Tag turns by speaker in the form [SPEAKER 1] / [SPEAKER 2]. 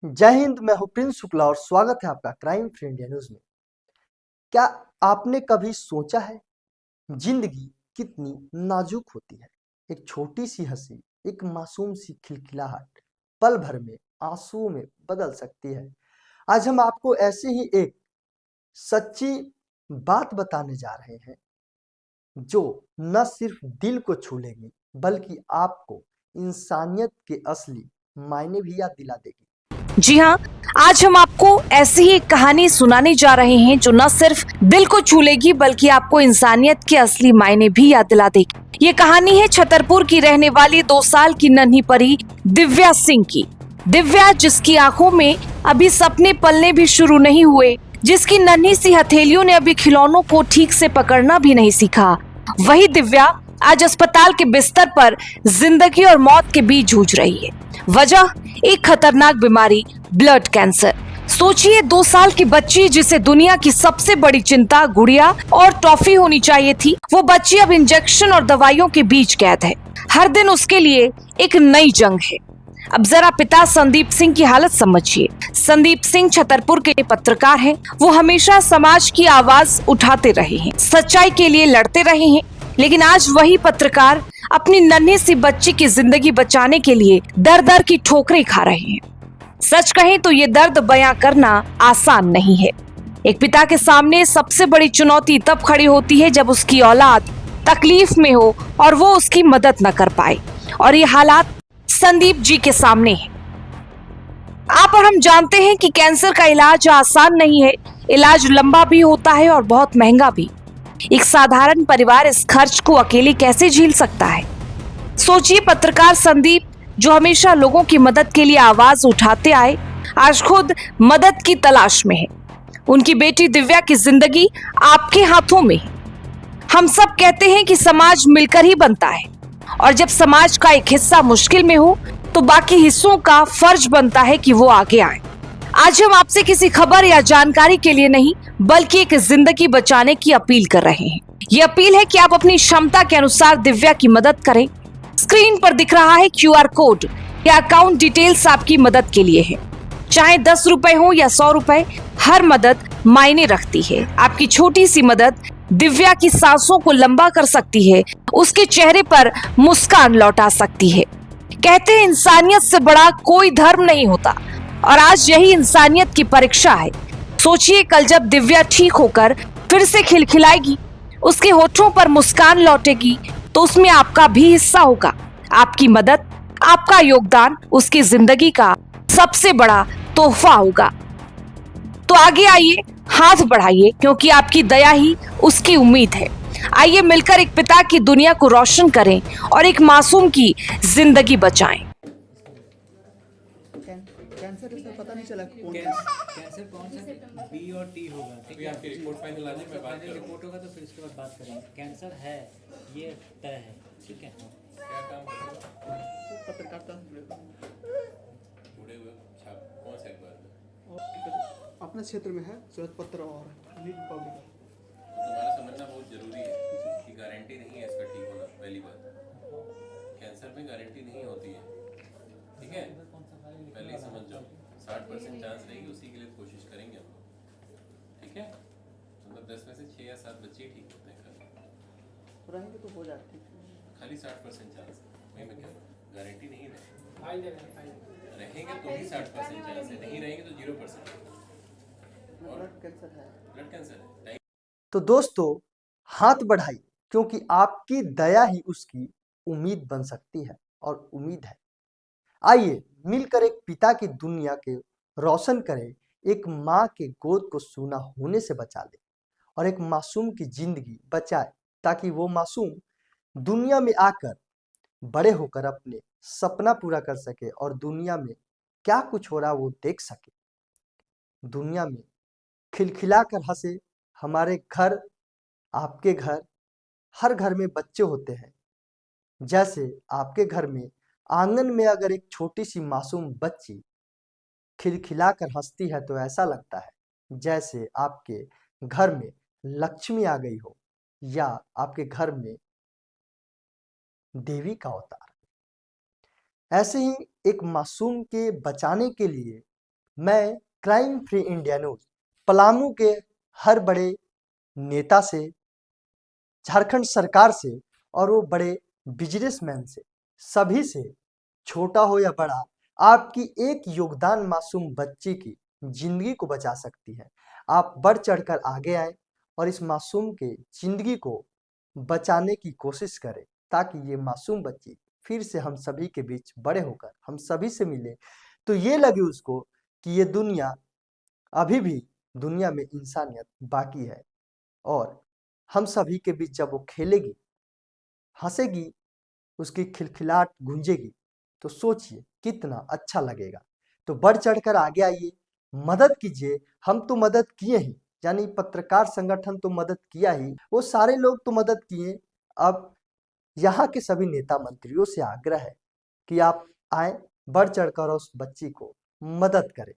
[SPEAKER 1] जय हिंद। मैं हूं प्रिंस शुक्ला और स्वागत है आपका क्राइम फ्री इंडिया न्यूज में। क्या आपने कभी सोचा है जिंदगी कितनी नाजुक होती है? एक छोटी सी हंसी, एक मासूम सी खिलखिलाहट पल भर में आंसुओं में बदल सकती है। आज हम आपको ऐसे ही एक सच्ची बात बताने जा रहे हैं जो न सिर्फ दिल को छू लेगी बल्कि आपको इंसानियत के असली मायने भी याद दिला देगी।
[SPEAKER 2] जी हाँ, आज हम आपको ऐसी ही एक कहानी सुनाने जा रहे हैं जो न सिर्फ दिल को छू लेगी बल्कि आपको इंसानियत के असली मायने भी याद दिला देगी। ये कहानी है छतरपुर की रहने वाली 2 साल की नन्ही परी दिव्या सिंह की। दिव्या, जिसकी आंखों में अभी सपने पलने भी शुरू नहीं हुए, जिसकी नन्ही सी हथेलियों ने अभी खिलौनों को ठीक से पकड़ना भी नहीं सीखा, वही दिव्या आज अस्पताल के बिस्तर पर जिंदगी और मौत के बीच जूझ रही है। वजह एक खतरनाक बीमारी, ब्लड कैंसर। सोचिए, 2 साल की बच्ची जिसे दुनिया की सबसे बड़ी चिंता गुड़िया और टॉफी होनी चाहिए थी, वो बच्ची अब इंजेक्शन और दवाइयों के बीच कैद है। हर दिन उसके लिए एक नई जंग है। अब जरा पिता संदीप सिंह की हालत समझिए। संदीप सिंह छतरपुर के पत्रकार हैं। वो हमेशा समाज की आवाज उठाते रहे हैं, सच्चाई के लिए लड़ते रहे हैं, लेकिन आज वही पत्रकार अपनी नन्ही सी बच्ची की जिंदगी बचाने के लिए दर दर की ठोकरें खा रहे हैं। सच कहें तो ये दर्द बयां करना आसान नहीं है। एक पिता के सामने सबसे बड़ी चुनौती तब खड़ी होती है जब उसकी औलाद तकलीफ में हो और वो उसकी मदद न कर पाए, और ये हालात संदीप जी के सामने है। आप और हम जानते हैं कि कैंसर का इलाज आसान नहीं है। इलाज लंबा भी होता है और बहुत महंगा भी। एक साधारण परिवार इस खर्च को अकेले कैसे झेल सकता है? सोचिए, पत्रकार संदीप, जो हमेशा लोगों की मदद के लिए आवाज उठाते आए, आज खुद मदद की तलाश में है। उनकी बेटी दिव्या की जिंदगी आपके हाथों में है। हम सब कहते हैं कि समाज मिलकर ही बनता है, और जब समाज का एक हिस्सा मुश्किल में हो तो बाकी हिस्सों का फर्ज बनता है कि वो आगे आए। आज हम आपसे किसी खबर या जानकारी के लिए नहीं, बल्कि एक जिंदगी बचाने की अपील कर रहे हैं। ये अपील है कि आप अपनी क्षमता के अनुसार दिव्या की मदद करें। स्क्रीन पर दिख रहा है QR कोड या अकाउंट डिटेल्स आपकी मदद के लिए है। चाहे 10 रुपए हो या 100 रुपए, हर मदद मायने रखती है। आपकी छोटी सी मदद दिव्या की सांसों को लंबा कर सकती है, उसके चेहरे पर मुस्कान लौटा सकती है। कहते हैं इंसानियत से बड़ा कोई धर्म नहीं होता, और आज यही इंसानियत की परीक्षा है। सोचिए, कल जब दिव्या ठीक होकर फिर से खिलखिलाएगी, उसके होठों पर मुस्कान लौटेगी, तो उसमें आपका भी हिस्सा होगा। आपकी मदद, आपका योगदान उसकी जिंदगी का सबसे बड़ा तोहफा होगा। तो आगे आइए, हाथ बढ़ाइए, क्योंकि आपकी दया ही उसकी उम्मीद है। आइए मिलकर एक पिता की दुनिया को रोशन करें और एक मासूम की जिंदगी बचाएं।
[SPEAKER 3] कैंसर इसमें पता नहीं चला कौन
[SPEAKER 4] कैंसर कौन सा बी और टी होगा, ठीक है।
[SPEAKER 5] आपकी रिपोर्ट फाइनल आ जाए, मैं बात
[SPEAKER 4] फाइनल रिपोर्ट होगा तो फिर उसके बाद बात करेंगे। कैंसर है, ये तय है, ठीक है।
[SPEAKER 5] क्या काम करते हो?
[SPEAKER 3] पत्रकारिता
[SPEAKER 5] जुड़े हुए छाप कौन से अखबार में?
[SPEAKER 3] और अपने क्षेत्र में है सूरत पत्र और न्यूज पब्लिक।
[SPEAKER 5] तो तुम्हारा समझना बहुत जरूरी है कि गारंटी नहीं है इसका ठीक होना। पहली बात, कैंसर में गारंटी नहीं होती है, ठीक है, पहले ही समझ जाओ। 60% चांस रहेगी, उसी के लिए कोशिश करेंगे हम लोग, ठीक है। मतलब 10 में से 6 या 7 बच्चे ही ठीक होते हैं खाली,
[SPEAKER 3] रहेंगे तो हो जाए ठीक।
[SPEAKER 5] खाली 60% चांस है। वही मैं कह रहा हूँ, गारंटी नहीं है। रहेंगे तो ही 60% चांस है, नहीं रहेंगे तो 0%।
[SPEAKER 3] ब्लड कैंसर है।
[SPEAKER 5] ब्लड कैंसर है।
[SPEAKER 1] तो दोस्तों, हाथ बढ़ाइए, क्योंकि आपकी दया ही उसकी उम्मीद बन सकती है, और उम्मीद है। आइए मिलकर एक पिता की दुनिया के रोशन करें, एक माँ के गोद को सूना होने से बचा ले, और एक मासूम की जिंदगी बचाए, ताकि वो मासूम दुनिया में आकर बड़े होकर अपने सपना पूरा कर सके और दुनिया में क्या कुछ हो रहा वो देख सके। दुनिया में खिलखिलाकर हंसे। हमारे घर, आपके घर, हर घर में बच्चे होते हैं। जैसे आपके घर में आंगन में अगर एक छोटी सी मासूम बच्ची खिलखिलाकर हंसती है तो ऐसा लगता है जैसे आपके घर में लक्ष्मी आ गई हो, या आपके घर में देवी का अवतार। ऐसे ही एक मासूम के बचाने के लिए मैं crime free India news Palamu के हर बड़े नेता से, झारखंड सरकार से और वो बड़े बिजनेसमैन से, सभी से, छोटा हो या बड़ा, आपकी एक योगदान मासूम बच्ची की जिंदगी को बचा सकती है। आप बढ़ चढ़कर आगे आए और इस मासूम के जिंदगी को बचाने की कोशिश करें ताकि ये मासूम बच्ची फिर से हम सभी के बीच बड़े होकर हम सभी से मिले, तो ये लगे उसको कि ये दुनिया अभी भी, दुनिया में इंसानियत बाकी है और हम सभी के बीच जब वो खेलेगी, हंसेगी, उसकी खिलखिलाहट गूंजेगी, तो सोचिए कितना अच्छा लगेगा। तो बढ़ चढ़कर आगे आइए, मदद कीजिए। हम तो मदद किए ही, यानी पत्रकार संगठन तो मदद किया ही, वो सारे लोग तो मदद किए। अब यहाँ के सभी नेता मंत्रियों से आग्रह है कि आप आए, बढ़ चढ़कर उस बच्ची को मदद करें।